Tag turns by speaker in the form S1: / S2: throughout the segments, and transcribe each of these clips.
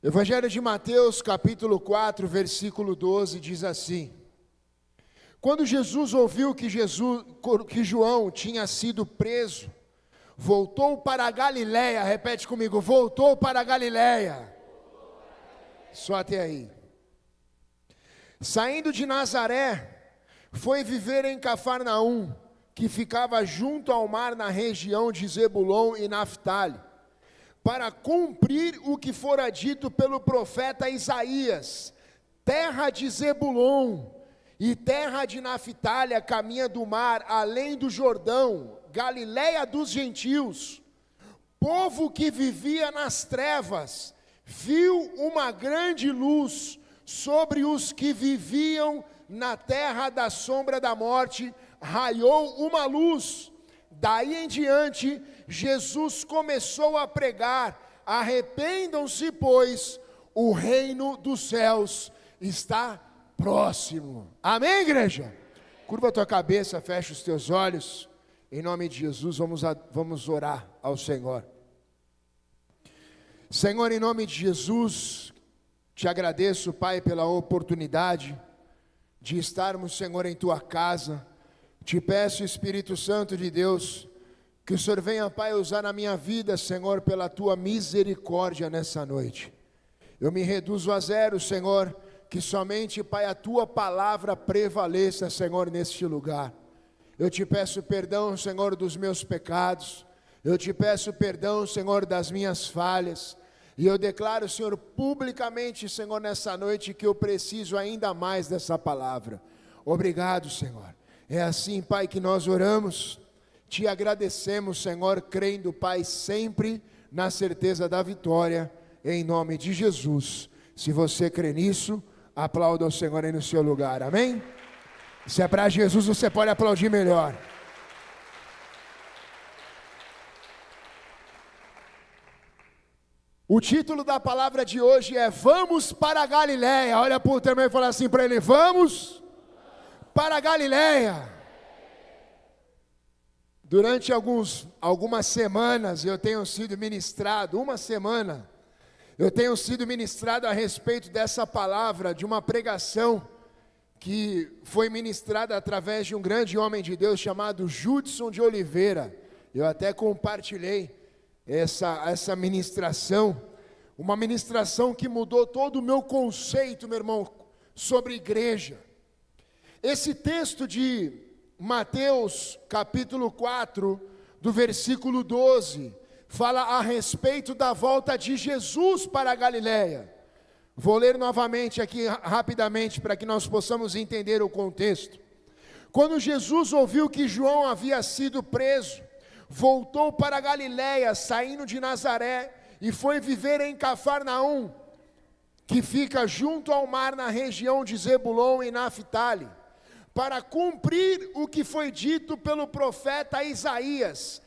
S1: Evangelho de Mateus, capítulo 4, versículo 12, diz assim: Quando Jesus ouviu que João tinha sido preso, voltou para a Galileia. Repete comigo: voltou para a Galileia. Só até aí. Saindo de Nazaré, foi viver em Cafarnaum, que ficava junto ao mar na região de Zebulon e Naftali, para cumprir o que fora dito pelo profeta Isaías: terra de Zebulon e terra de Naftali, a caminho do mar, além do Jordão, Galileia dos gentios. Povo que vivia nas trevas viu uma grande luz. Sobre os que viviam na terra da sombra da morte raiou uma luz. Daí em diante, Jesus começou a pregar: arrependam-se, pois o reino dos céus está próximo. Amém, igreja? Curva a tua cabeça, fecha os teus olhos. Em nome de Jesus, vamos orar ao Senhor. Senhor, em nome de Jesus, te agradeço, Pai, pela oportunidade de estarmos, Senhor, em tua casa. Te peço, Espírito Santo de Deus, que o Senhor venha, Pai, usar na minha vida, Senhor, pela tua misericórdia nessa noite. Eu me reduzo a zero, Senhor, que somente, Pai, a tua palavra prevaleça, Senhor, neste lugar. Eu te peço perdão, Senhor, dos meus pecados. Eu te peço perdão, Senhor, das minhas falhas. E eu declaro, Senhor, publicamente, Senhor, nessa noite, que eu preciso ainda mais dessa palavra. Obrigado, Senhor. É assim, Pai, que nós oramos. Te agradecemos, Senhor, crendo, Pai, sempre na certeza da vitória, em nome de Jesus. Se você crê nisso, aplauda o Senhor aí no seu lugar, amém? Se é para Jesus, você pode aplaudir melhor. O título da palavra de hoje é: Vamos para a Galileia. Olha para o teu irmão e fala assim para ele: vamos para a Galileia. Durante algumas semanas eu tenho sido ministrado, eu tenho sido ministrado a respeito dessa palavra, de uma pregação que foi ministrada através de um grande homem de Deus chamado Judson de Oliveira. Eu até compartilhei essa ministração, uma ministração que mudou todo o meu conceito, meu irmão, sobre igreja. Esse texto de Mateus, capítulo 4, do versículo 12, fala a respeito da volta de Jesus para a Galileia. Vou ler novamente aqui rapidamente para que nós possamos entender o contexto. Quando Jesus ouviu que João havia sido preso, voltou para a Galileia, saindo de Nazaré, e foi viver em Cafarnaum, que fica junto ao mar na região de Zebulon e Naftali, para cumprir o que foi dito pelo profeta Isaías: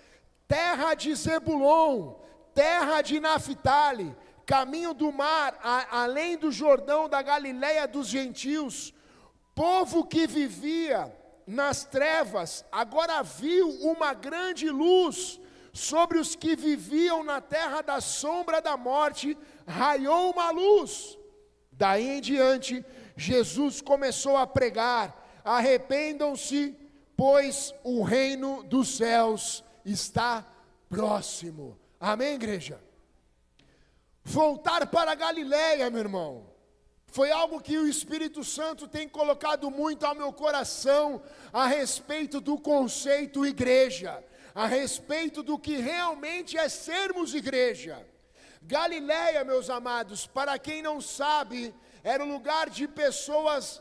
S1: terra de Zebulon, terra de Naftali, caminho do mar, além do Jordão, da Galileia dos gentios. Povo que vivia nas trevas, agora viu uma grande luz. Sobre os que viviam na terra da sombra da morte raiou uma luz. Daí em diante, Jesus começou a pregar: arrependam-se, pois o reino dos céus está próximo. Amém, igreja? Voltar para a Galileia, meu irmão, foi algo que o Espírito Santo tem colocado muito ao meu coração, a respeito do conceito igreja, a respeito do que realmente é sermos igreja. Galileia, meus amados, para quem não sabe, era um lugar de pessoas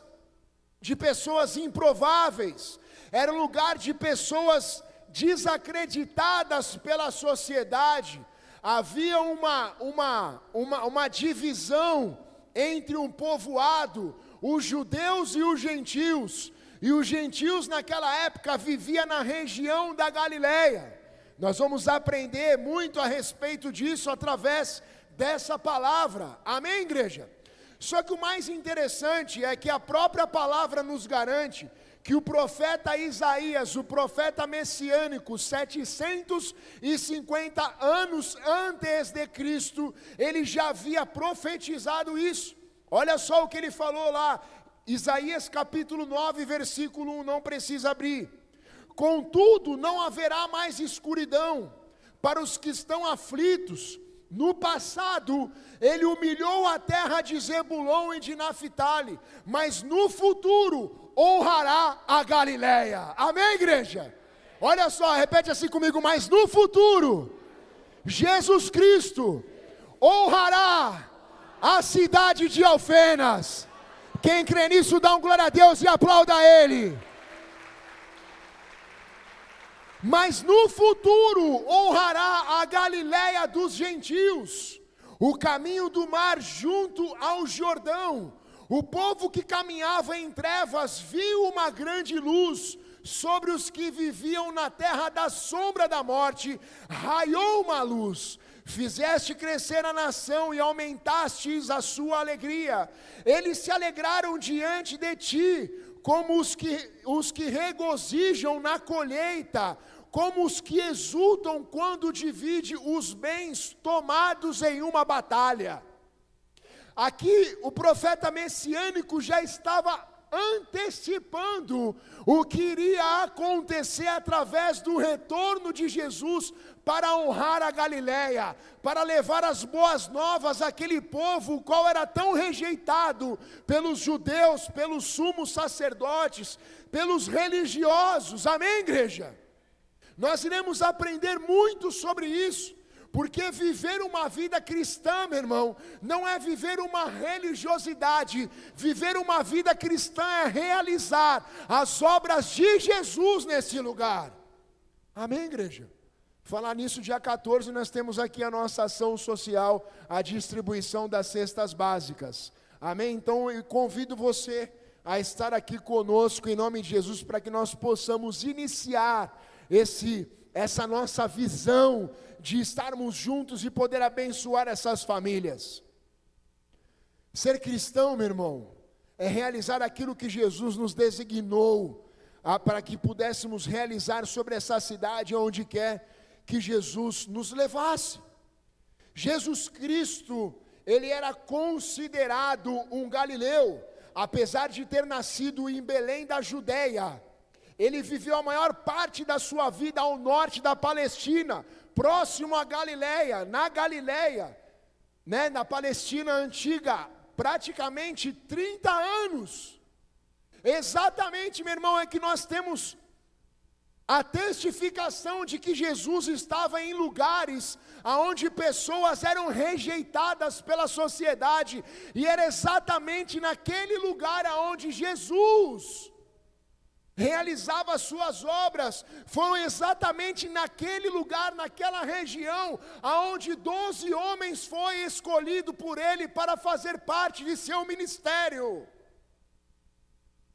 S1: improváveis, era um lugar de pessoas desacreditadas pela sociedade. Havia uma divisão entre um povoado, os judeus e os gentios. E os gentios naquela época viviam na região da Galileia. Nós vamos aprender muito a respeito disso através dessa palavra. Amém, igreja? Só que o mais interessante é que a própria palavra nos garante que o profeta Isaías, o profeta messiânico, 750 anos antes de Cristo, ele já havia profetizado isso. Olha só o que ele falou lá, Isaías capítulo 9, versículo 1, não precisa abrir. Contudo, não haverá mais escuridão para os que estão aflitos. No passado, ele humilhou a terra de Zebulon e de Naphtali, mas no futuro honrará a Galileia. Amém, igreja? Olha só, repete assim comigo, mas no futuro, Jesus Cristo honrará a cidade de Alfenas. Quem crê nisso, dá um glória a Deus e aplauda a Ele. Mas no futuro honrará a Galileia dos gentios, o caminho do mar junto ao Jordão. O povo que caminhava em trevas viu uma grande luz. Sobre os que viviam na terra da sombra da morte, raiou uma luz. Fizeste crescer a nação e aumentastes a sua alegria. Eles se alegraram diante de ti, como os que regozijam na colheita, como os que exultam quando divide os bens tomados em uma batalha. Aqui o profeta messiânico já estava antecipando o que iria acontecer através do retorno de Jesus para honrar a Galileia, para levar as boas novas àquele povo, o qual era tão rejeitado pelos judeus, pelos sumos sacerdotes, pelos religiosos. Amém, igreja? Nós iremos aprender muito sobre isso. Porque viver uma vida cristã, meu irmão, não é viver uma religiosidade. Viver uma vida cristã é realizar as obras de Jesus nesse lugar. Amém, igreja? Falar nisso, dia 14, nós temos aqui a nossa ação social, a distribuição das cestas básicas. Amém? Então eu convido você a estar aqui conosco em nome de Jesus, para que nós possamos iniciar essa nossa visão de estarmos juntos e poder abençoar essas famílias. Ser cristão, meu irmão, é realizar aquilo que Jesus nos designou para que pudéssemos realizar sobre essa cidade, onde quer que Jesus nos levasse. Jesus Cristo, ele era considerado um galileu, apesar de ter nascido em Belém da Judeia. Ele viveu a maior parte da sua vida ao norte da Palestina, próximo à Galileia, na Galileia, na Palestina antiga, praticamente 30 anos. Exatamente, meu irmão, é que nós temos a testificação de que Jesus estava em lugares onde pessoas eram rejeitadas pela sociedade, e era exatamente naquele lugar onde Jesus realizava as suas obras. Foram exatamente naquele lugar, naquela região, aonde 12 homens foi escolhido por ele para fazer parte de seu ministério.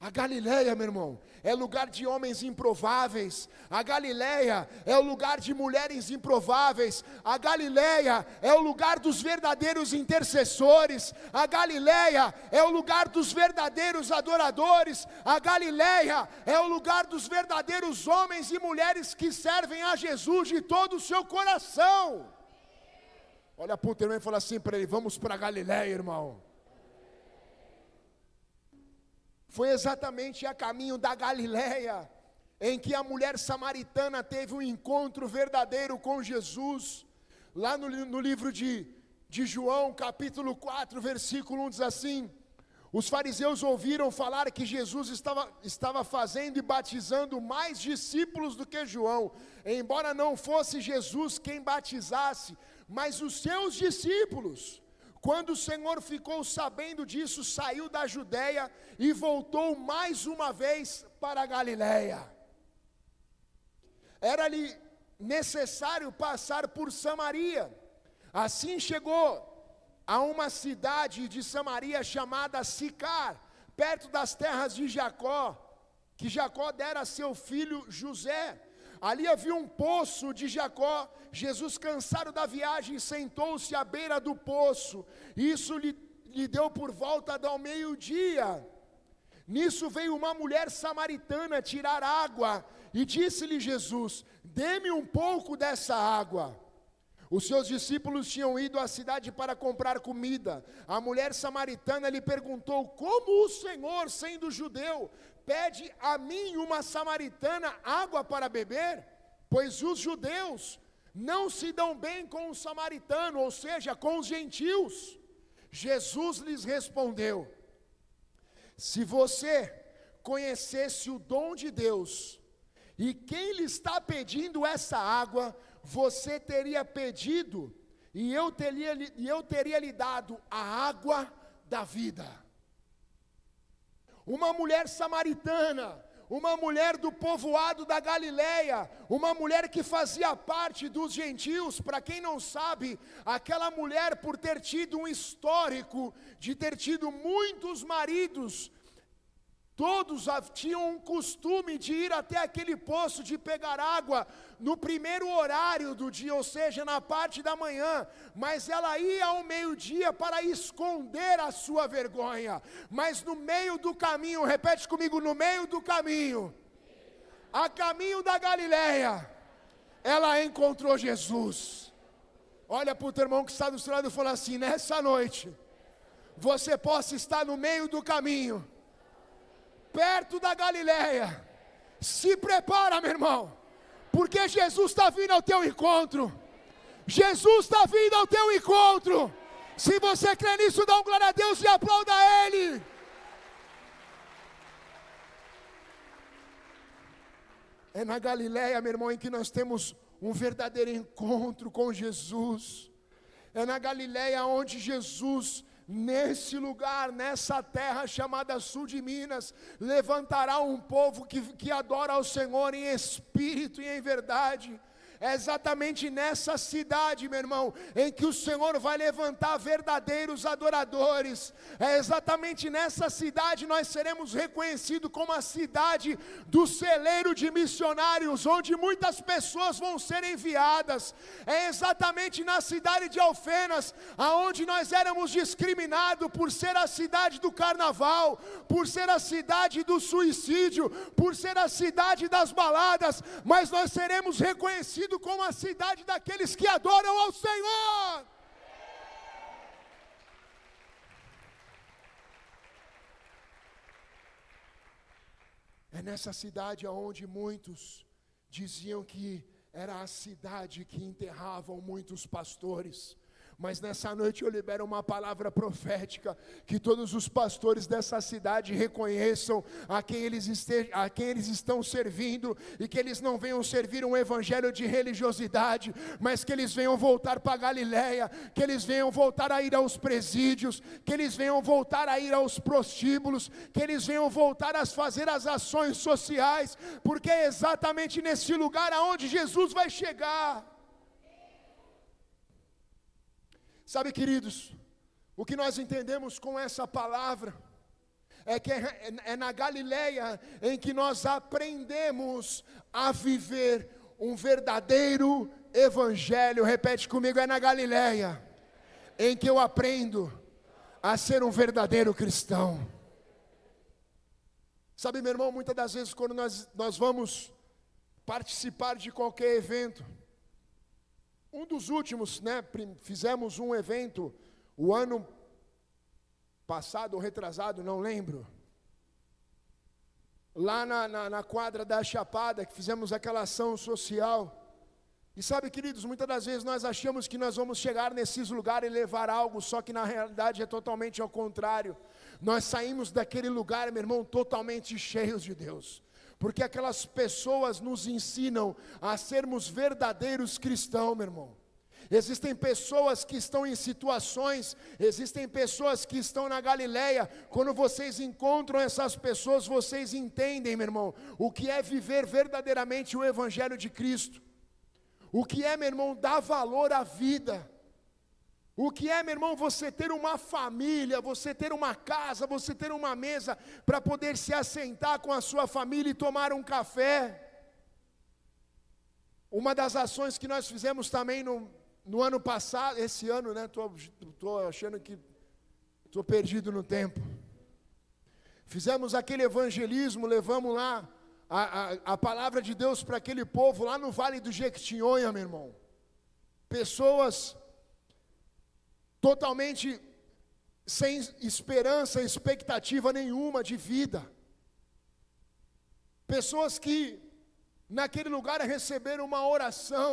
S1: A Galileia, meu irmão, é lugar de homens improváveis. A Galileia é o lugar de mulheres improváveis. A Galileia é o lugar dos verdadeiros intercessores. A Galileia é o lugar dos verdadeiros adoradores. A Galileia é o lugar dos verdadeiros homens e mulheres que servem a Jesus de todo o seu coração. Olha para o teu irmão e fala assim para ele: vamos para a Galileia, irmão. Foi exatamente a caminho da Galileia em que a mulher samaritana teve um encontro verdadeiro com Jesus. Lá no livro de João, capítulo 4, versículo 1, diz assim: os fariseus ouviram falar que Jesus estava fazendo e batizando mais discípulos do que João, embora não fosse Jesus quem batizasse, mas os seus discípulos. Quando o Senhor ficou sabendo disso, saiu da Judeia e voltou mais uma vez para a Galileia. Era-lhe necessário passar por Samaria. Assim chegou a uma cidade de Samaria chamada Sicar, perto das terras de Jacó, que Jacó dera a seu filho José. Ali havia um poço de Jacó. Jesus, cansado da viagem, sentou-se à beira do poço. Isso lhe deu por volta do meio-dia. Nisso veio uma mulher samaritana tirar água, e disse-lhe Jesus: dê-me um pouco dessa água. Os seus discípulos tinham ido à cidade para comprar comida. A mulher samaritana lhe perguntou: como o Senhor, sendo judeu, pede a mim, uma samaritana, água para beber? Pois os judeus não se dão bem com o samaritano, ou seja, com os gentios. Jesus lhes respondeu: se você conhecesse o dom de Deus, e quem lhe está pedindo essa água, você teria pedido, e eu teria lhe dado a água da vida. Uma mulher samaritana, uma mulher do povoado da Galileia, uma mulher que fazia parte dos gentios. Para quem não sabe, aquela mulher, por ter tido um histórico de ter tido muitos maridos, todos tinham um costume de ir até aquele poço de pegar água no primeiro horário do dia, ou seja, na parte da manhã. Mas ela ia ao meio-dia para esconder a sua vergonha. Mas no meio do caminho, repete comigo, no meio do caminho, a caminho da Galileia, ela encontrou Jesus. Olha para o teu irmão que está do seu lado e fala assim: nessa noite, você possa estar no meio do caminho, perto da Galileia. Se prepara, meu irmão, porque Jesus está vindo ao teu encontro. Jesus está vindo ao teu encontro. Se você crê nisso, dá um glória a Deus e aplauda Ele. É na Galileia, meu irmão, em que nós temos um verdadeiro encontro com Jesus. É na Galileia onde Jesus, nesse lugar, nessa terra chamada sul de Minas, levantará um povo que adora ao Senhor em espírito e em verdade. É exatamente nessa cidade, meu irmão, em que o Senhor vai levantar verdadeiros adoradores. É exatamente nessa cidade nós seremos reconhecidos como a cidade do celeiro de missionários, onde muitas pessoas vão ser enviadas. É exatamente na cidade de Alfenas, aonde nós éramos discriminados por ser a cidade do carnaval, por ser a cidade do suicídio, por ser a cidade das baladas, mas nós seremos reconhecidos como a cidade daqueles que adoram ao Senhor. É nessa cidade onde muitos diziam que era a cidade que enterravam muitos pastores. Mas nessa noite eu libero uma palavra profética, que todos os pastores dessa cidade reconheçam a quem eles estão servindo, e que eles não venham servir um evangelho de religiosidade, mas que eles venham voltar para Galileia, que eles venham voltar a ir aos presídios, que eles venham voltar a ir aos prostíbulos, que eles venham voltar a fazer as ações sociais, porque é exatamente nesse lugar aonde Jesus vai chegar. Sabe, queridos, o que nós entendemos com essa palavra é que é na Galileia em que nós aprendemos a viver um verdadeiro evangelho. Repete comigo: é na Galileia em que eu aprendo a ser um verdadeiro cristão. Sabe, meu irmão, muitas das vezes quando nós vamos participar de qualquer evento, um dos últimos, fizemos um evento o ano passado ou retrasado, não lembro, lá na quadra da Chapada, que fizemos aquela ação social. E sabe, queridos, muitas das vezes nós achamos que nós vamos chegar nesses lugares e levar algo, só que na realidade é totalmente ao contrário. Nós saímos daquele lugar, meu irmão, totalmente cheios de Deus, porque aquelas pessoas nos ensinam a sermos verdadeiros cristãos, meu irmão. Existem pessoas que estão em situações, existem pessoas que estão na Galileia. Quando vocês encontram essas pessoas, vocês entendem, meu irmão, o que é viver verdadeiramente o Evangelho de Cristo. O que é, meu irmão, dar valor à vida. O que é, meu irmão, você ter uma família, você ter uma casa, você ter uma mesa para poder se assentar com a sua família e tomar um café. Uma das ações que nós fizemos também no ano passado, esse ano, estou achando que estou perdido no tempo. Fizemos aquele evangelismo, levamos lá a palavra de Deus para aquele povo lá no Vale do Jequitinhonha, meu irmão. pessoas totalmente sem esperança, expectativa nenhuma de vida, pessoas que naquele lugar receberam uma oração,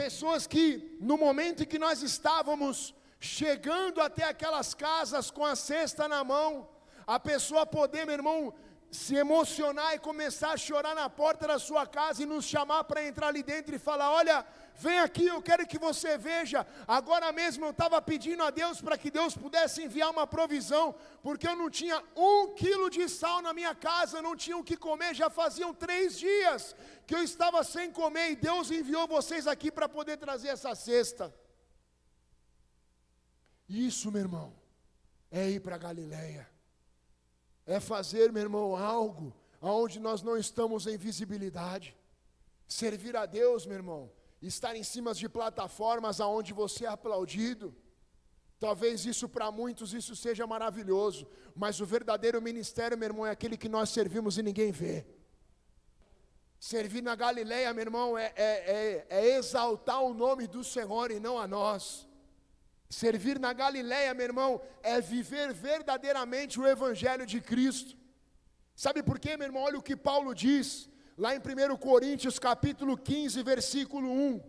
S1: pessoas que no momento em que nós estávamos chegando até aquelas casas com a cesta na mão, a pessoa poder, meu irmão, se emocionar e começar a chorar na porta da sua casa e nos chamar para entrar ali dentro e falar: olha, vem aqui, eu quero que você veja. Agora mesmo eu estava pedindo a Deus para que Deus pudesse enviar uma provisão, porque eu não tinha 1 quilo de sal na minha casa, não tinha o que comer, já faziam 3 dias que eu estava sem comer, e Deus enviou vocês aqui para poder trazer essa cesta. Isso, meu irmão, é ir para Galileia, é fazer, meu irmão, algo onde nós não estamos em visibilidade, servir a Deus, meu irmão, estar em cima de plataformas aonde você é aplaudido. Talvez isso para muitos isso seja maravilhoso, mas o verdadeiro ministério, meu irmão, é aquele que nós servimos e ninguém vê. Servir na Galileia, meu irmão, é exaltar o nome do Senhor e não a nós. Servir na Galileia, meu irmão, é viver verdadeiramente o Evangelho de Cristo. Sabe por quê, meu irmão? Olha o que Paulo diz lá em 1 Coríntios capítulo 15, versículo 1.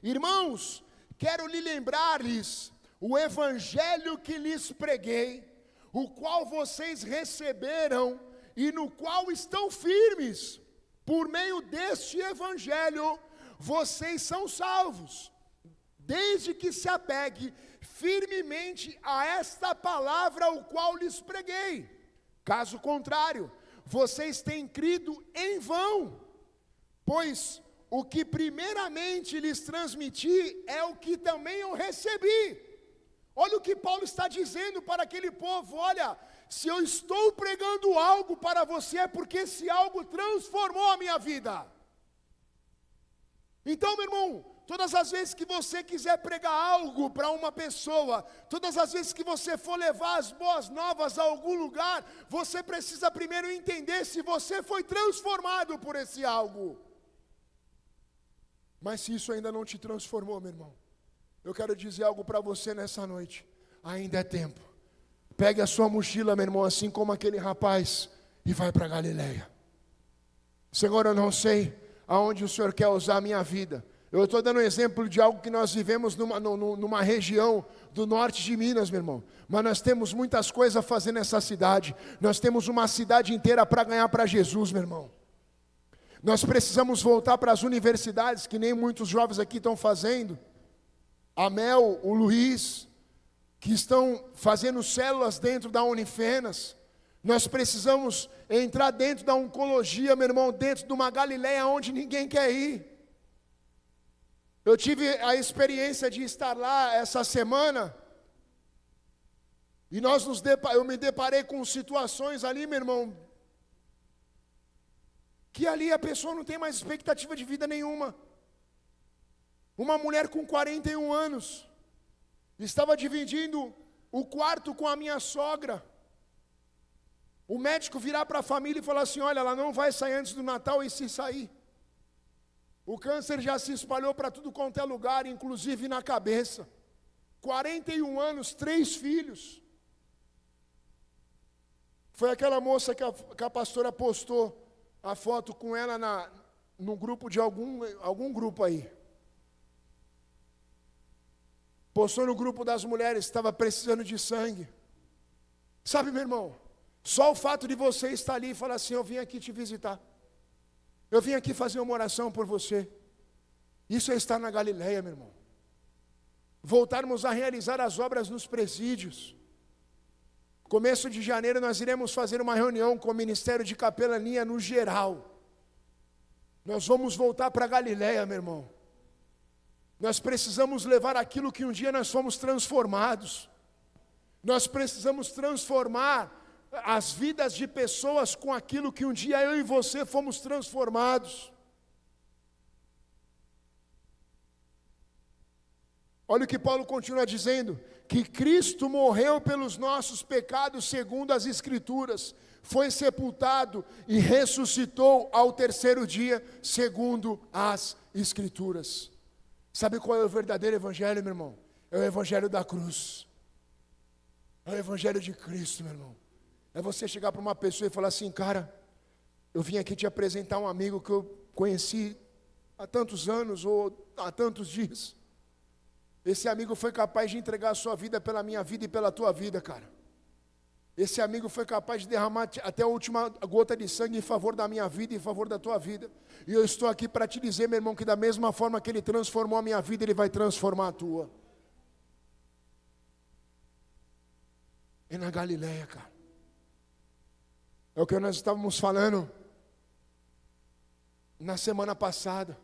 S1: Irmãos, quero lhe lembrar-lhes o Evangelho que lhes preguei, o qual vocês receberam e no qual estão firmes. Por meio deste Evangelho, vocês são salvos, desde que se apegue firmemente a esta palavra o qual lhes preguei. Caso contrário, vocês têm crido em vão, pois o que primeiramente lhes transmiti é o que também eu recebi. Olha o que Paulo está dizendo para aquele povo: olha, se eu estou pregando algo para você é porque esse algo transformou a minha vida. Então, meu irmão, todas as vezes que você quiser pregar algo para uma pessoa, todas as vezes que você for levar as boas novas a algum lugar, você precisa primeiro entender se você foi transformado por esse algo. Mas se isso ainda não te transformou, meu irmão, eu quero dizer algo para você nessa noite: ainda é tempo. Pegue a sua mochila, meu irmão, assim como aquele rapaz, e vai para Galileia. Senhor, eu não sei aonde o Senhor quer usar a minha vida. Eu estou dando um exemplo de algo que nós vivemos numa região do norte de Minas, meu irmão. Mas nós temos muitas coisas a fazer nessa cidade. Nós temos uma cidade inteira para ganhar para Jesus, meu irmão. Nós precisamos voltar para as universidades, que nem muitos jovens aqui estão fazendo. A Mel, o Luiz, que estão fazendo células dentro da Unifenas. Nós precisamos entrar dentro da oncologia, meu irmão, dentro de uma Galileia onde ninguém quer ir. Eu tive a experiência de estar lá essa semana, e eu me deparei com situações ali, meu irmão, que ali a pessoa não tem mais expectativa de vida nenhuma. Uma mulher com 41 anos, estava dividindo o quarto com a minha sogra. O médico virar para a família e falar assim: olha, ela não vai sair antes do Natal, e se sair, o câncer já se espalhou para tudo quanto é lugar, inclusive na cabeça. 41 anos, 3 filhos. Foi aquela moça que a pastora postou a foto com ela no grupo de algum grupo aí. Postou no grupo das mulheres, estava precisando de sangue. Sabe, meu irmão, só o fato de você estar ali e falar assim: eu vim aqui te visitar, eu vim aqui fazer uma oração por você. Isso é estar na Galileia, meu irmão. Voltarmos a realizar as obras nos presídios. Começo de janeiro nós iremos fazer uma reunião com o Ministério de Capelania no geral. Nós vamos voltar para a Galileia, meu irmão. Nós precisamos levar aquilo que um dia nós fomos transformados. Nós precisamos transformar as vidas de pessoas com aquilo que um dia eu e você fomos transformados. Olha o que Paulo continua dizendo: que Cristo morreu pelos nossos pecados segundo as Escrituras, foi sepultado e ressuscitou ao terceiro dia segundo as Escrituras. Sabe qual é o verdadeiro evangelho, meu irmão? É o evangelho da cruz. É o evangelho de Cristo, meu irmão. É você chegar para uma pessoa e falar assim: cara, eu vim aqui te apresentar um amigo que eu conheci há tantos anos ou há tantos dias. Esse amigo foi capaz de entregar a sua vida pela minha vida e pela tua vida, cara. Esse amigo foi capaz de derramar até a última gota de sangue em favor da minha vida e em favor da tua vida. E eu estou aqui para te dizer, meu irmão, que da mesma forma que ele transformou a minha vida, ele vai transformar a tua. É na Galileia, cara. É o que nós estávamos falando na semana passada.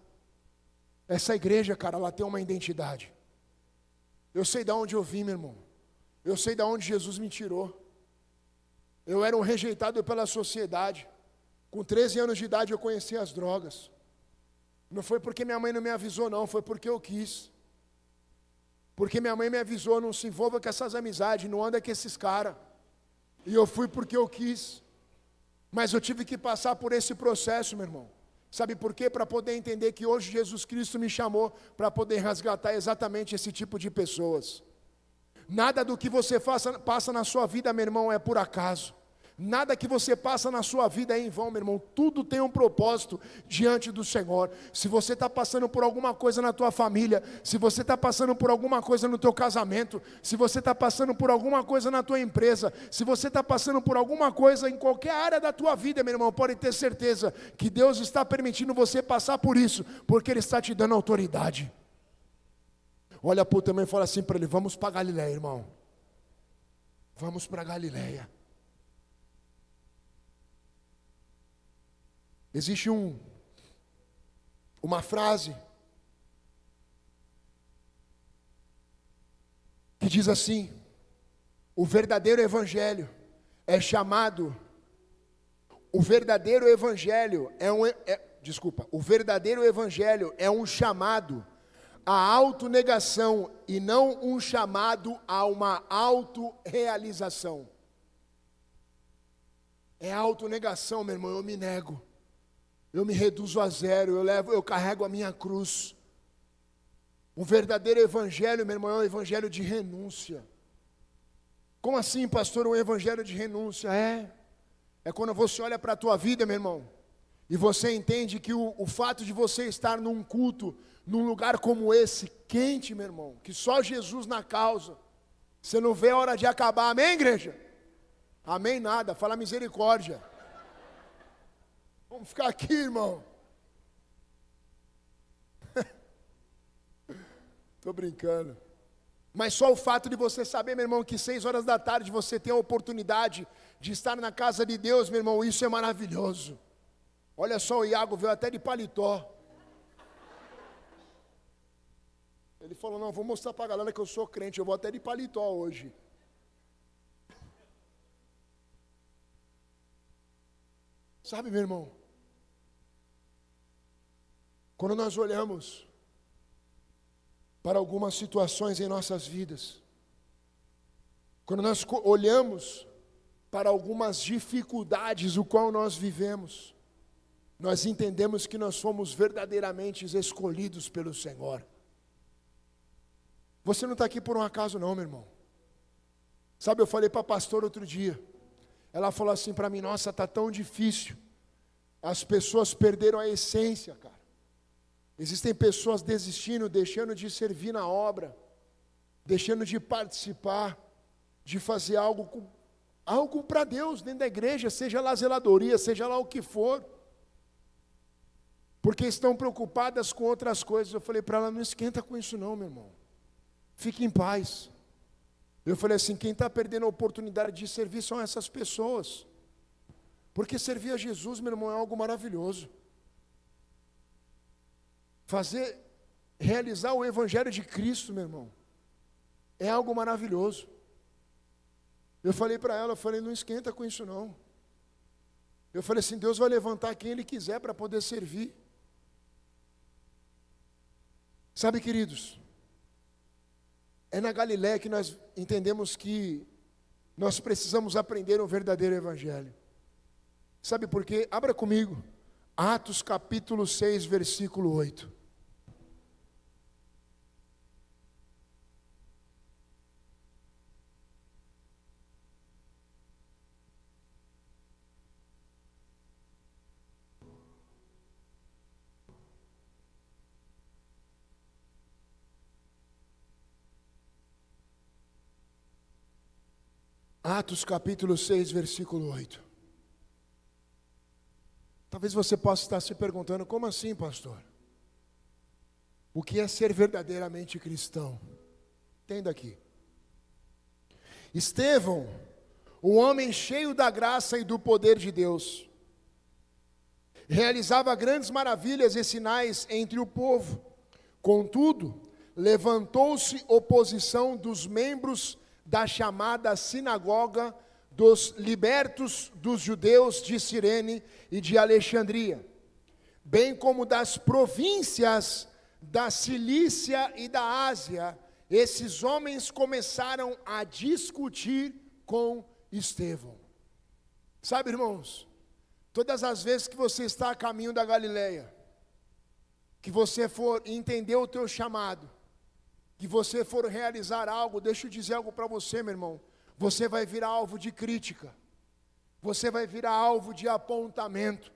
S1: Essa igreja, cara, ela tem uma identidade. Eu sei de onde eu vim, meu irmão. Eu sei de onde Jesus me tirou. Eu era um rejeitado pela sociedade. Com 13 anos de idade eu conheci as drogas. Não foi porque minha mãe não me avisou, não. Foi porque eu quis. Porque minha mãe me avisou: não se envolva com essas amizades, não anda com esses caras. E eu fui porque eu quis. Mas eu tive que passar por esse processo, meu irmão. Sabe por quê? Para poder entender que hoje Jesus Cristo me chamou para poder resgatar exatamente esse tipo de pessoas. Nada do que você passa na sua vida, meu irmão, é por acaso. Nada que você passa na sua vida é em vão, meu irmão. Tudo tem um propósito diante do Senhor. Se você está passando por alguma coisa na tua família, se você está passando por alguma coisa no teu casamento, se você está passando por alguma coisa na tua empresa, se você está passando por alguma coisa em qualquer área da tua vida, meu irmão, pode ter certeza que Deus está permitindo você passar por isso, porque Ele está te dando autoridade. Olha para o teu irmão e fala assim para ele: vamos para Galileia, irmão. Vamos para Galileia. Existe uma frase que diz assim: o verdadeiro evangelho é chamado, o verdadeiro evangelho o verdadeiro evangelho é um chamado à autonegação e não um chamado a uma autorrealização. É autonegação, meu irmão. Eu me nego, eu me reduzo a zero, eu carrego a minha cruz. O verdadeiro evangelho, meu irmão, é um evangelho de renúncia. Como assim, pastor, um evangelho de renúncia? É quando você olha para a tua vida, meu irmão, e você entende que o fato de você estar num culto, num lugar como esse, quente, meu irmão, que só Jesus na causa, você não vê a hora de acabar. Amém, igreja? Amém nada, fala misericórdia. Vamos ficar aqui, irmão. Estou brincando. Mas só o fato de você saber, meu irmão, que 6 horas da tarde você tem a oportunidade de estar na casa de Deus, meu irmão, isso é maravilhoso. Olha só, o Iago veio até de paletó. Ele falou: não, vou mostrar para a galera que eu sou crente, eu vou até de paletó hoje. Sabe, meu irmão, quando nós olhamos para algumas situações em nossas vidas, quando nós olhamos para algumas dificuldades o qual nós vivemos, nós entendemos que nós fomos verdadeiramente escolhidos pelo Senhor. Você não está aqui por um acaso não, meu irmão. Sabe, eu falei para a pastora outro dia, ela falou assim para mim: nossa, está tão difícil, as pessoas perderam a essência, cara. Existem pessoas desistindo, deixando de servir na obra, deixando de participar, de fazer algo para Deus dentro da igreja, seja lá zeladoria, seja lá o que for, porque estão preocupadas com outras coisas. Eu falei para ela: não esquenta com isso não, meu irmão, fique em paz. Eu falei assim: quem está perdendo a oportunidade de servir são essas pessoas, porque servir a Jesus, meu irmão, é algo maravilhoso. Realizar o evangelho de Cristo, meu irmão, é algo maravilhoso. Eu falei para ela, não esquenta com isso não. Eu falei assim: Deus vai levantar quem Ele quiser para poder servir. Sabe, queridos, é na Galileia que nós entendemos que nós precisamos aprender o verdadeiro evangelho. Sabe por quê? Abra comigo, Atos capítulo 6, versículo 8. Atos capítulo 6, versículo 8. Talvez você possa estar se perguntando, como assim, pastor? O que é ser verdadeiramente cristão? Entenda aqui. Estevão, um homem cheio da graça e do poder de Deus, realizava grandes maravilhas e sinais entre o povo. Contudo, levantou-se oposição dos membros da chamada sinagoga dos libertos dos judeus de Cirene e de Alexandria, bem como das províncias da Cilícia e da Ásia. Esses homens começaram a discutir com Estevão. Sabe, irmãos, todas as vezes que você está a caminho da Galileia, que você for entender o teu chamado, que você for realizar algo, deixa eu dizer algo para você, meu irmão, você vai virar alvo de crítica, você vai virar alvo de apontamento,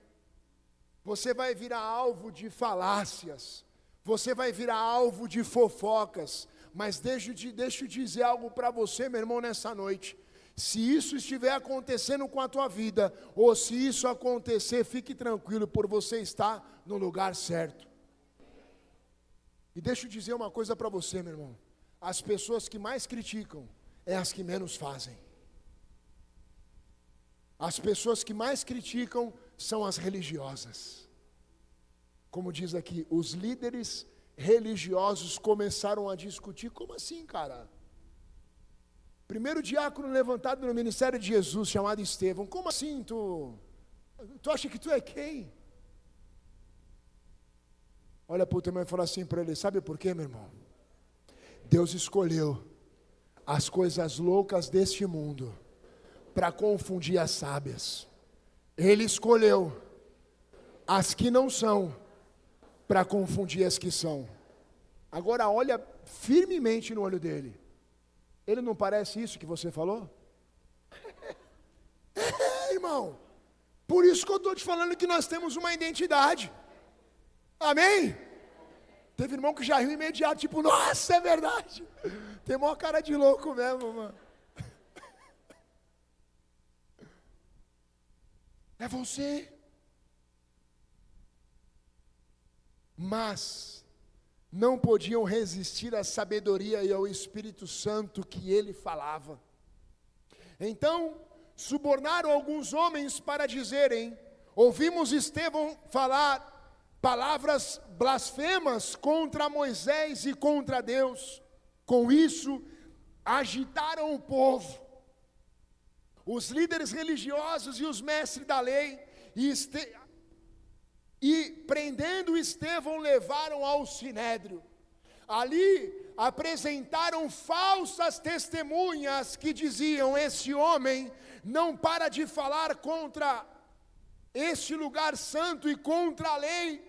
S1: você vai virar alvo de falácias, você vai virar alvo de fofocas, mas deixa eu dizer algo para você, meu irmão, nessa noite. Se isso estiver acontecendo com a tua vida, ou se isso acontecer, fique tranquilo, por você estar no lugar certo. E deixa eu dizer uma coisa para você, meu irmão. As pessoas que mais criticam é as que menos fazem. As pessoas que mais criticam são as religiosas. Como diz aqui, os líderes religiosos começaram a discutir. Como assim, cara? Primeiro diácono levantado no ministério de Jesus, chamado Estevão. Como assim tu acha que tu é quem? Olha para o teu irmão e fala assim para ele, sabe por quê, meu irmão? Deus escolheu as coisas loucas deste mundo para confundir as sábias. Ele escolheu as que não são para confundir as que são. Agora olha firmemente no olho dele. Ele não parece isso que você falou? Irmão, por isso que eu estou te falando que nós temos uma identidade. Amém? Teve irmão que já riu imediato, tipo, nossa, é verdade. Tem maior cara de louco mesmo, mano. É você. Mas não podiam resistir à sabedoria e ao Espírito Santo que ele falava. Então, subornaram alguns homens para dizerem: ouvimos Estevão falar palavras blasfemas contra Moisés e contra Deus. Com isso, agitaram o povo, os líderes religiosos e os mestres da lei, e prendendo Estevão, levaram ao sinédrio. Ali apresentaram falsas testemunhas que diziam: esse homem não para de falar contra este lugar santo e contra a lei,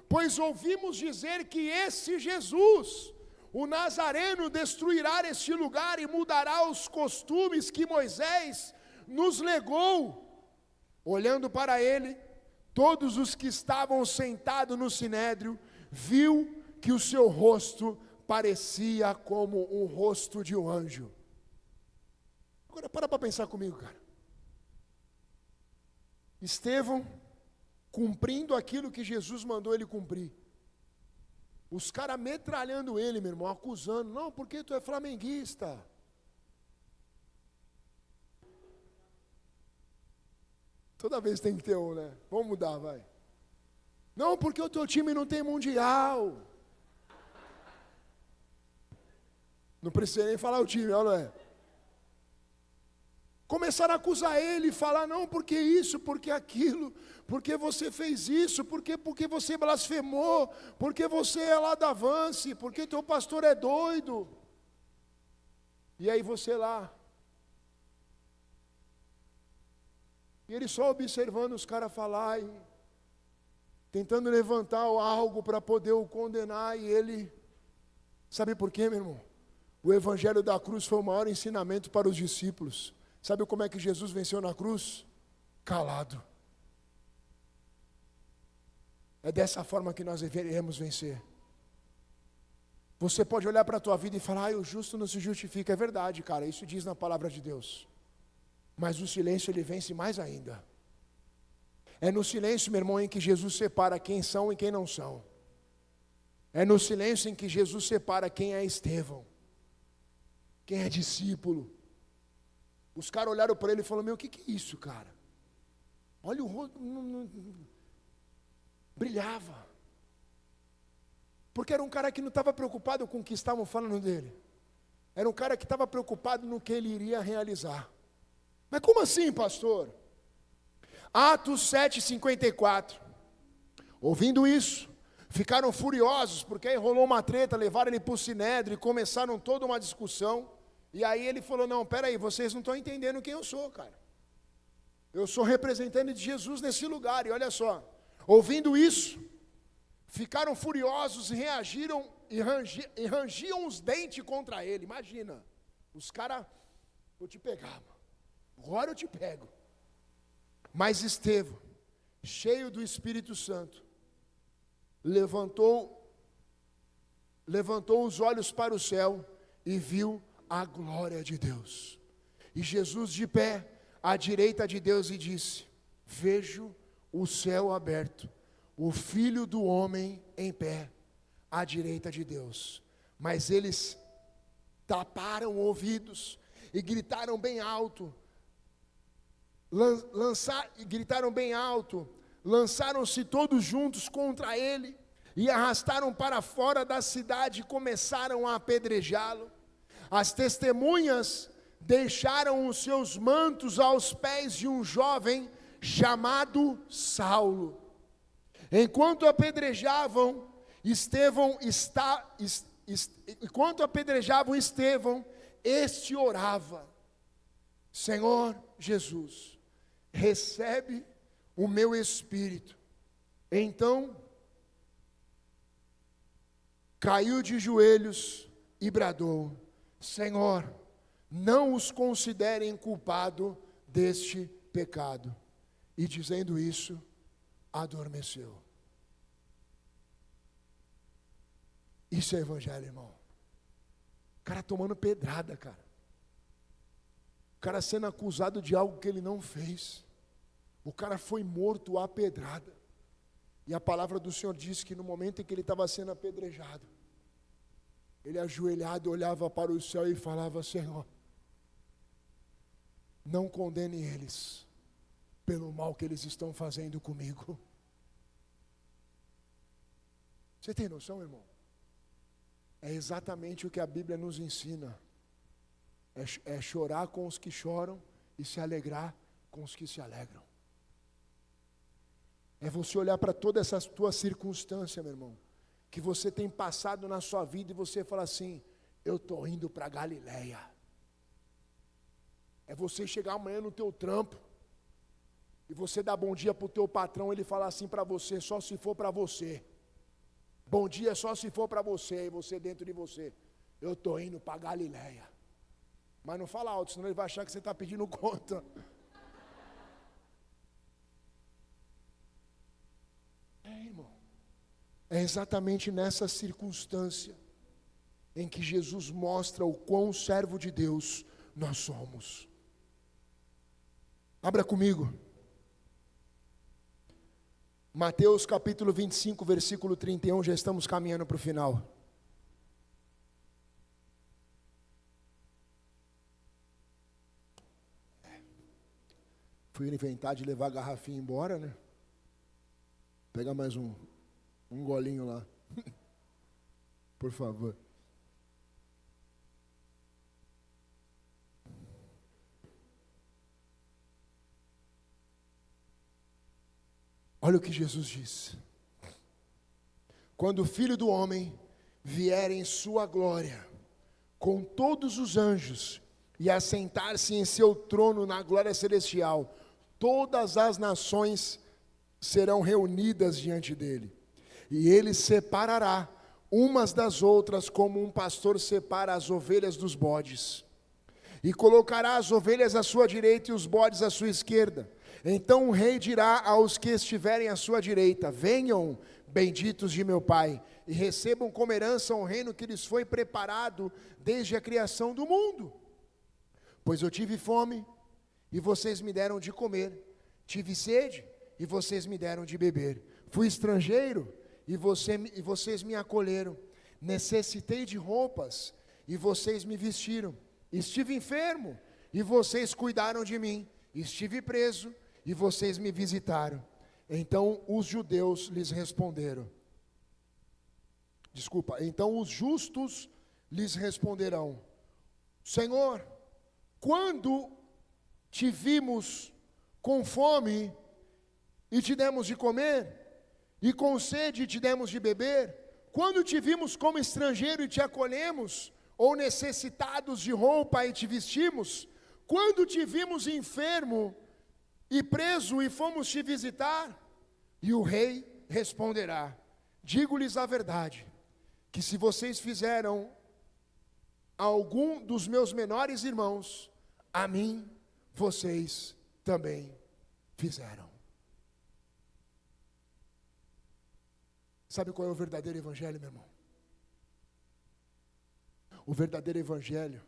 S1: pois ouvimos dizer que esse Jesus, o Nazareno, destruirá este lugar e mudará os costumes que Moisés nos legou. Olhando para ele, todos os que estavam sentados no sinédrio viu que o seu rosto parecia como o rosto de um anjo. Agora para pensar comigo, cara. Estevão cumprindo aquilo que Jesus mandou ele cumprir. Os caras metralhando ele, meu irmão, acusando. Não, porque tu é flamenguista. Toda vez tem que ter um, né? Vamos mudar, vai. Não, porque o teu time não tem mundial. Não precisa nem falar o time, olha, é. Começaram a acusar ele e falar: não, porque isso, porque aquilo, porque você fez isso, porque você blasfemou, porque você é lá da Avance, porque teu pastor é doido. E aí você lá. E ele só observando os caras falar e tentando levantar algo para poder o condenar. E ele, sabe por quê, meu irmão? O evangelho da cruz foi o maior ensinamento para os discípulos. Sabe como é que Jesus venceu na cruz? Calado. É dessa forma que nós deveríamos vencer. Você pode olhar para a tua vida e falar: o justo não se justifica. É verdade, cara, isso diz na palavra de Deus. Mas o silêncio ele vence mais ainda. É no silêncio, meu irmão, em que Jesus separa quem são e quem não são. É no silêncio em que Jesus separa quem é Estevão, quem é discípulo. Os caras olharam para ele e falaram: meu, o que é isso, cara? Olha o rosto, brilhava. Porque era um cara que não estava preocupado com o que estavam falando dele. Era um cara que estava preocupado no que ele iria realizar. Mas como assim, pastor? Atos 7:54. Ouvindo isso, ficaram furiosos, porque aí rolou uma treta, levaram ele para o Sinédrio e começaram toda uma discussão. E aí ele falou: não, peraí, vocês não estão entendendo quem eu sou, cara. Eu sou representante de Jesus nesse lugar. E olha só, ouvindo isso, ficaram furiosos, reagiram e rangiam os dentes contra ele. Imagina, os caras: vou te pegar, mano. Agora eu te pego. Mas Estevão, cheio do Espírito Santo, levantou os olhos para o céu e viu a glória de Deus. E Jesus de pé à direita de Deus e disse: vejo o céu aberto, o Filho do Homem em pé à direita de Deus. Mas eles taparam ouvidos e gritaram bem alto. Lançaram-se todos juntos contra ele e arrastaram para fora da cidade e começaram a apedrejá-lo. As testemunhas deixaram os seus mantos aos pés de um jovem chamado Saulo. Enquanto apedrejavam Estevão, este orava: Senhor Jesus, recebe o meu espírito. Então caiu de joelhos e bradou: Senhor, não os considerem culpado deste pecado. E dizendo isso, adormeceu. Isso é evangelho, irmão. O cara tomando pedrada, cara. O cara sendo acusado de algo que ele não fez. O cara foi morto à pedrada. E a palavra do Senhor diz que no momento em que ele estava sendo apedrejado, ele ajoelhado olhava para o céu e falava: Senhor, não condene eles pelo mal que eles estão fazendo comigo. Você tem noção, irmão? É exatamente o que a Bíblia nos ensina. É chorar com os que choram e se alegrar com os que se alegram. É você olhar para toda essa tua circunstância, meu irmão, que você tem passado na sua vida e você fala assim: eu estou indo para Galileia. É você chegar amanhã no teu trampo e você dar bom dia para o teu patrão, ele falar assim para você: só se for para você. Bom dia só se for para você, e você dentro de você: eu estou indo para Galileia. Mas não fala alto, senão ele vai achar que você está pedindo conta. Irmão, é exatamente nessa circunstância em que Jesus mostra o quão servo de Deus nós somos. Abra comigo. Mateus capítulo 25, versículo 31, já estamos caminhando para o final. Fui inventar de levar a garrafinha embora, né? Pega mais um golinho lá. Por favor. Olha o que Jesus diz: quando o Filho do Homem vier em sua glória, com todos os anjos, e assentar-se em seu trono na glória celestial, todas as nações serão reunidas diante dele, e ele separará umas das outras, como um pastor separa as ovelhas dos bodes, e colocará as ovelhas à sua direita e os bodes à sua esquerda. Então o rei dirá aos que estiverem à sua direita: venham, benditos de meu Pai, e recebam como herança o reino que lhes foi preparado desde a criação do mundo. Pois eu tive fome e vocês me deram de comer. Tive sede, e vocês me deram de beber. Fui estrangeiro, e vocês me acolheram. Necessitei de roupas, e vocês me vestiram. Estive enfermo, e vocês cuidaram de mim. Estive preso, e vocês me visitaram. Então os judeus lhes responderam. Então os justos lhes responderão: Senhor, quando te vimos com fome e te demos de comer, e com sede e te demos de beber? Quando te vimos como estrangeiro e te acolhemos, ou necessitados de roupa e te vestimos? Quando te vimos enfermo e preso e fomos te visitar? E o rei responderá: digo-lhes a verdade, que se vocês fizeram a algum dos meus menores irmãos, a mim vocês também fizeram. Sabe qual é o verdadeiro evangelho, meu irmão? O verdadeiro evangelho,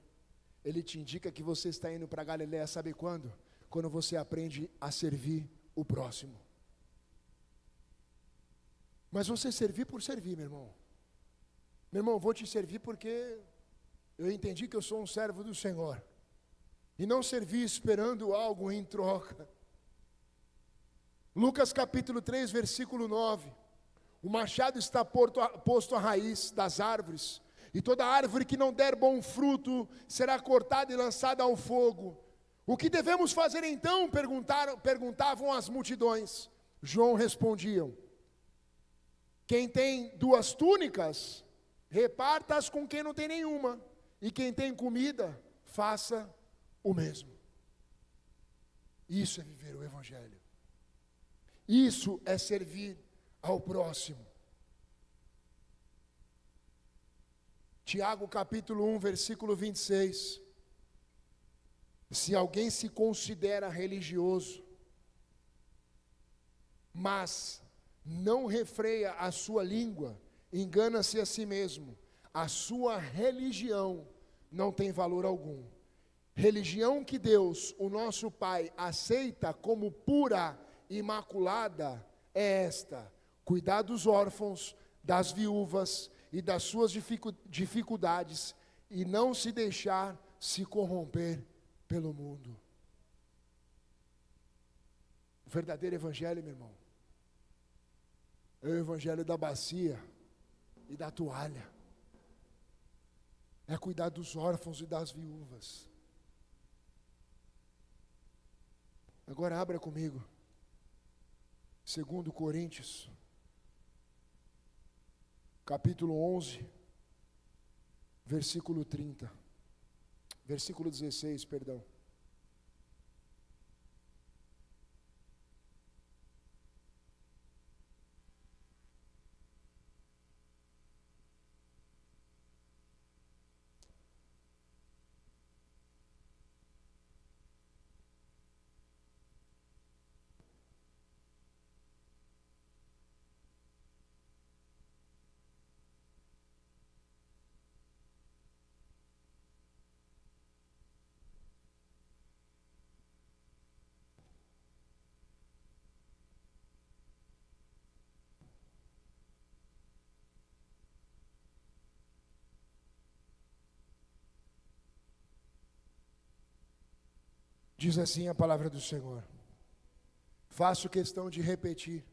S1: ele te indica que você está indo para Galileia, sabe quando? Quando você aprende a servir o próximo. Mas você servir por servir, meu irmão. Meu irmão, vou te servir porque eu entendi que eu sou um servo do Senhor. E não servir esperando algo em troca. Lucas capítulo 3, versículo 9. O machado está posto à raiz das árvores, e toda árvore que não der bom fruto será cortada e lançada ao fogo. O que devemos fazer então? Perguntavam as multidões. João respondiam: quem tem 2 túnicas, reparta-as com quem não tem nenhuma, e quem tem comida, faça o mesmo. Isso é viver o evangelho. Isso é servir ao próximo. Tiago capítulo 1, versículo 26. Se alguém se considera religioso, mas não refreia a sua língua, engana-se a si mesmo. A sua religião não tem valor algum. Religião que Deus, o nosso Pai, aceita como pura e imaculada é esta: cuidar dos órfãos, das viúvas e das suas dificuldades, e não se deixar se corromper pelo mundo. O verdadeiro evangelho, meu irmão, é o evangelho da bacia e da toalha. É cuidar dos órfãos e das viúvas. Agora abra comigo 2 Coríntios capítulo 11, versículo 30, versículo 16, perdão. Diz assim a palavra do Senhor. Faço questão de repetir.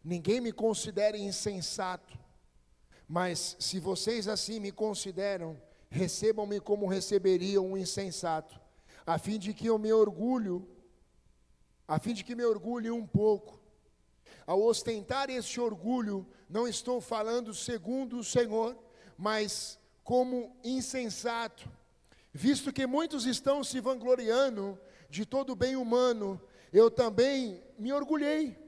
S1: Ninguém me considere insensato, mas se vocês assim me consideram, recebam-me como receberiam um insensato, a fim de que me orgulhe um pouco. Ao ostentar este orgulho, não estou falando segundo o Senhor, mas como insensato. Visto que muitos estão se vangloriando de todo o bem humano, eu também me orgulhei.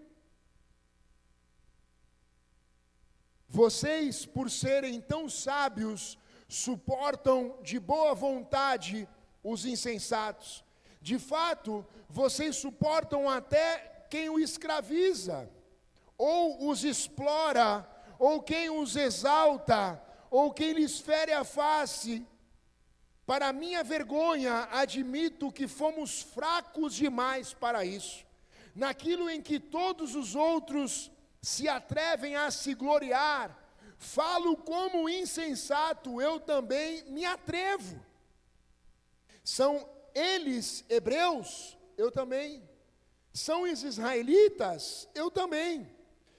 S1: Vocês, por serem tão sábios, suportam de boa vontade os insensatos. De fato, vocês suportam até quem o escraviza, ou os explora, ou quem os exalta, ou quem lhes fere a face. Para minha vergonha, admito que fomos fracos demais para isso. Naquilo em que todos os outros se atrevem a se gloriar, falo como insensato, eu também me atrevo. São eles hebreus? Eu também. São os israelitas? Eu também.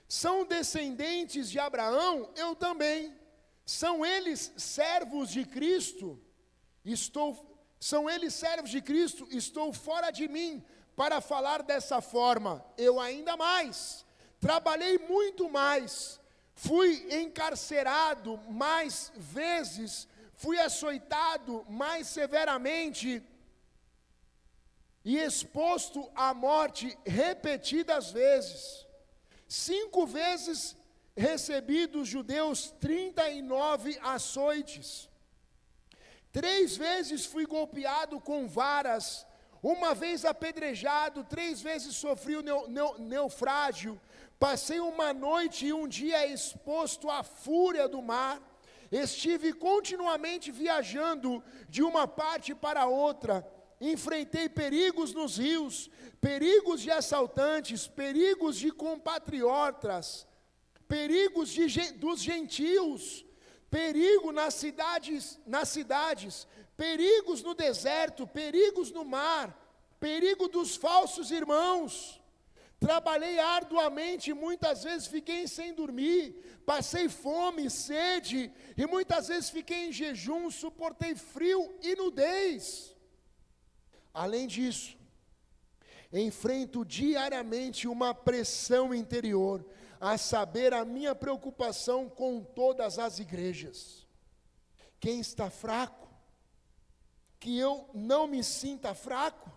S1: São descendentes de Abraão? Eu também. São eles servos de Cristo? São eles servos de Cristo? Estou fora de mim para falar dessa forma. Eu ainda mais. Trabalhei muito mais. Fui encarcerado mais vezes. Fui açoitado mais severamente. E exposto à morte repetidas vezes. 5 vezes recebi dos judeus 39 açoites. 3 vezes fui golpeado com varas, 1 vez apedrejado, 3 vezes sofri o naufrágio. Passei uma noite e um dia exposto à fúria do mar. Estive continuamente viajando de uma parte para outra. Enfrentei perigos nos rios, perigos de assaltantes, perigos de compatriotas, perigos dos gentios, perigo nas cidades, perigos no deserto, perigos no mar, perigo dos falsos irmãos. Trabalhei arduamente, muitas vezes fiquei sem dormir, passei fome, sede, e muitas vezes fiquei em jejum, suportei frio e nudez. Além disso, enfrento diariamente uma pressão interior, a saber, a minha preocupação com todas as igrejas. Quem está fraco, que eu não me sinta fraco.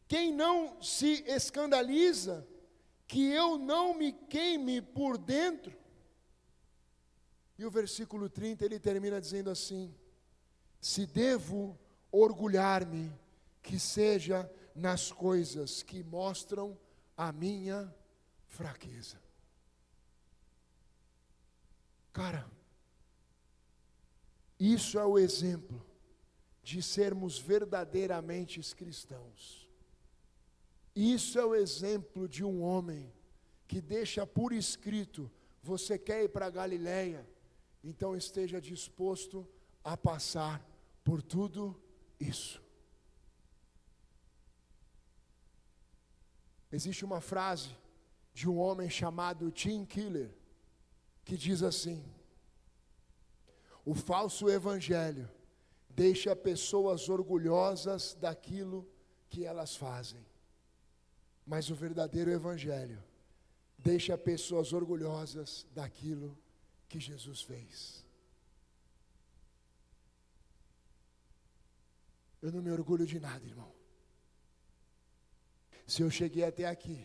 S1: Quem não se escandaliza, que eu não me queime por dentro. E o versículo 30, ele termina dizendo assim: se devo orgulhar-me, que seja nas coisas que mostram a minha fraqueza. Cara, isso é o exemplo de sermos verdadeiramente cristãos. Isso é o exemplo de um homem que deixa por escrito: você quer ir para a Galileia? Então esteja disposto a passar por tudo isso. Existe uma frase de um homem chamado Tim Keller, que diz assim: o falso evangelho deixa pessoas orgulhosas daquilo que elas fazem, mas o verdadeiro evangelho deixa pessoas orgulhosas daquilo que Jesus fez. Eu não me orgulho de nada, irmão. Se eu cheguei até aqui,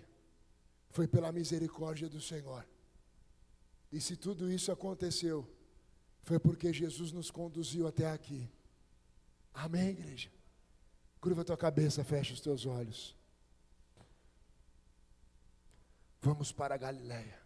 S1: foi pela misericórdia do Senhor. E se tudo isso aconteceu, foi porque Jesus nos conduziu até aqui. Amém, igreja? Curva a tua cabeça, fecha os teus olhos. Vamos para a Galileia.